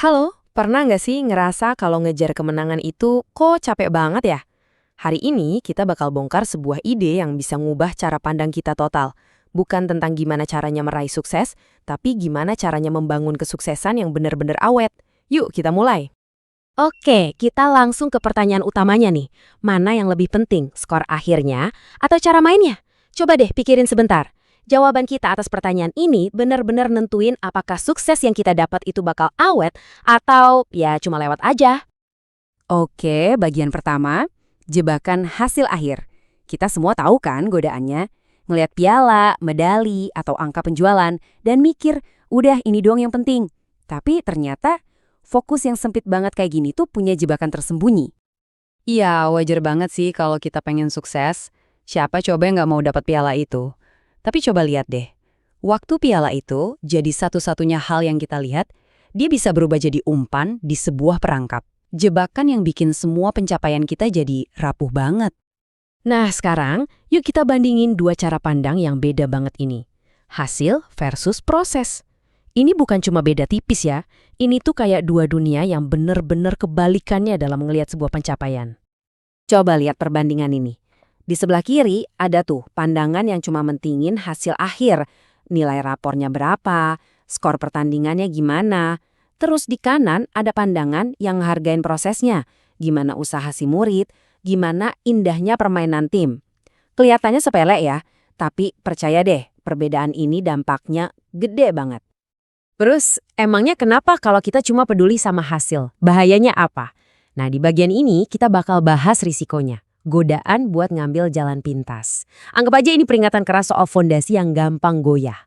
Halo, pernah nggak sih ngerasa kalau ngejar kemenangan itu kok capek banget ya? Hari ini kita bakal bongkar sebuah ide yang bisa ngubah cara pandang kita total. Bukan tentang gimana caranya meraih sukses, tapi gimana caranya membangun kesuksesan yang benar-benar awet. Yuk kita mulai. Oke, kita langsung ke pertanyaan utamanya nih. Mana yang lebih penting, skor akhirnya atau cara mainnya? Coba deh pikirin sebentar. Jawaban kita atas pertanyaan ini benar-benar nentuin apakah sukses yang kita dapat itu bakal awet atau ya cuma lewat aja. Oke, bagian pertama, jebakan hasil akhir. Kita semua tahu kan godaannya? Ngelihat piala, medali, atau angka penjualan, dan mikir, udah ini doang yang penting. Tapi ternyata, fokus yang sempit banget kayak gini tuh punya jebakan tersembunyi. Iya, wajar banget sih kalau kita pengen sukses. Siapa coba yang nggak mau dapat piala itu? Tapi coba lihat deh. Waktu piala itu jadi satu-satunya hal yang kita lihat, dia bisa berubah jadi umpan di sebuah perangkap. Jebakan yang bikin semua pencapaian kita jadi rapuh banget. Nah sekarang, yuk kita bandingin dua cara pandang yang beda banget ini. Hasil versus proses. Ini bukan cuma beda tipis ya, ini tuh kayak dua dunia yang bener-bener kebalikannya dalam melihat sebuah pencapaian. Coba lihat perbandingan ini. Di sebelah kiri ada tuh pandangan yang cuma mentingin hasil akhir. Nilai rapornya berapa, skor pertandingannya gimana. Terus di kanan ada pandangan yang hargain prosesnya. Gimana usaha si murid, gimana indahnya permainan tim. Kelihatannya sepele ya, tapi percaya deh, perbedaan ini dampaknya gede banget. Terus, emangnya kenapa kalau kita cuma peduli sama hasil? Bahayanya apa? Nah, di bagian ini kita bakal bahas risikonya. Godaan buat ngambil jalan pintas. Anggap aja ini peringatan keras soal fondasi yang gampang goyah.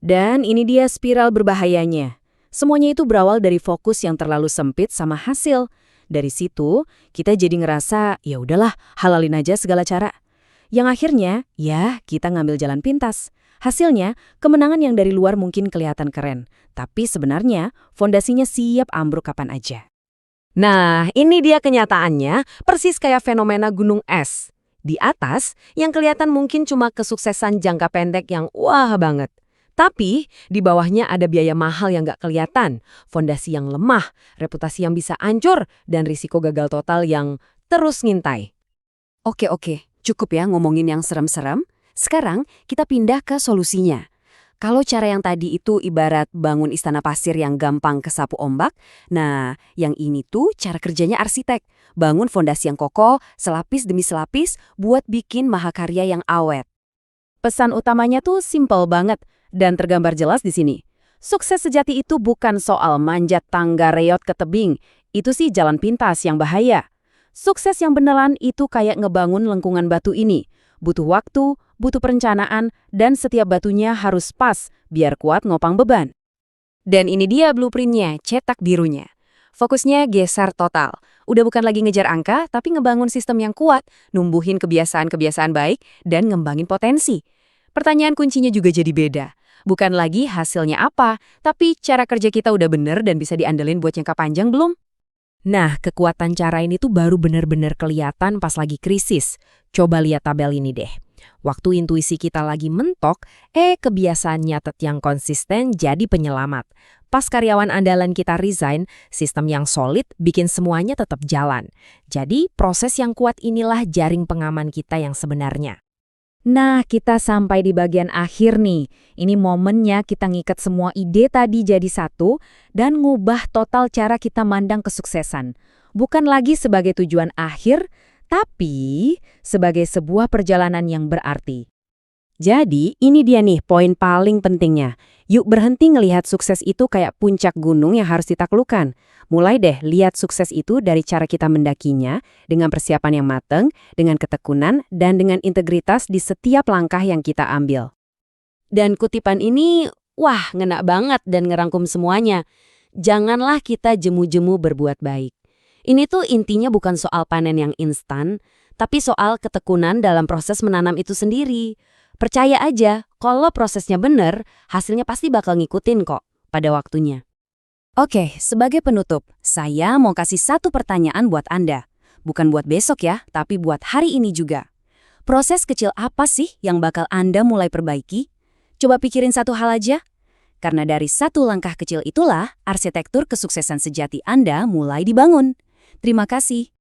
Dan ini dia spiral berbahayanya. Semuanya itu berawal dari fokus yang terlalu sempit sama hasil. Dari situ, kita jadi ngerasa, ya udahlah, halalin aja segala cara. Yang akhirnya, ya kita ngambil jalan pintas. Hasilnya, kemenangan yang dari luar mungkin kelihatan keren. Tapi sebenarnya, fondasinya siap ambruk kapan aja. Nah, ini dia kenyataannya, persis kayak fenomena gunung es. Di atas, yang kelihatan mungkin cuma kesuksesan jangka pendek yang wah banget. Tapi, di bawahnya ada biaya mahal yang nggak kelihatan, fondasi yang lemah, reputasi yang bisa hancur, dan risiko gagal total yang terus ngintai. Oke, cukup ya ngomongin yang serem-serem. Sekarang kita pindah ke solusinya. Kalau cara yang tadi itu ibarat bangun istana pasir yang gampang kesapu ombak, nah yang ini tuh cara kerjanya arsitek. Bangun fondasi yang kokoh, selapis demi selapis, buat bikin mahakarya yang awet. Pesan utamanya tuh simple banget dan tergambar jelas di sini. Sukses sejati itu bukan soal manjat tangga reot ke tebing, itu sih jalan pintas yang bahaya. Sukses yang beneran itu kayak ngebangun lengkungan batu ini. Butuh waktu, butuh perencanaan, dan setiap batunya harus pas biar kuat ngopang beban. Dan ini dia blueprintnya, cetak birunya. Fokusnya geser total. Udah bukan lagi ngejar angka, tapi ngebangun sistem yang kuat, numbuhin kebiasaan-kebiasaan baik, dan ngembangin potensi. Pertanyaan kuncinya juga jadi beda. Bukan lagi hasilnya apa, tapi cara kerja kita udah bener dan bisa diandelin buat jangka panjang belum? Nah, kekuatan cara ini tuh baru bener-bener kelihatan pas lagi krisis. Coba lihat tabel ini deh. Waktu intuisi kita lagi mentok, kebiasaan nyatet yang konsisten jadi penyelamat. Pas karyawan andalan kita resign, sistem yang solid bikin semuanya tetap jalan. Jadi, proses yang kuat inilah jaring pengaman kita yang sebenarnya. Nah, kita sampai di bagian akhir nih. Ini momennya kita ngikat semua ide tadi jadi satu dan ngubah total cara kita mandang kesuksesan. Bukan lagi sebagai tujuan akhir, tapi sebagai sebuah perjalanan yang berarti. Jadi, ini dia nih poin paling pentingnya. Yuk berhenti ngelihat sukses itu kayak puncak gunung yang harus ditaklukkan. Mulai deh lihat sukses itu dari cara kita mendakinya, dengan persiapan yang mateng, dengan ketekunan, dan dengan integritas di setiap langkah yang kita ambil. Dan kutipan ini, wah ngena banget dan ngerangkum semuanya. Janganlah kita jemu-jemu berbuat baik. Ini tuh intinya bukan soal panen yang instan, tapi soal ketekunan dalam proses menanam itu sendiri. Percaya aja, kalau prosesnya bener, hasilnya pasti bakal ngikutin kok pada waktunya. Oke, sebagai penutup, saya mau kasih satu pertanyaan buat Anda. Bukan buat besok ya, tapi buat hari ini juga. Proses kecil apa sih yang bakal Anda mulai perbaiki? Coba pikirin satu hal aja. Karena dari satu langkah kecil itulah arsitektur kesuksesan sejati Anda mulai dibangun. Terima kasih.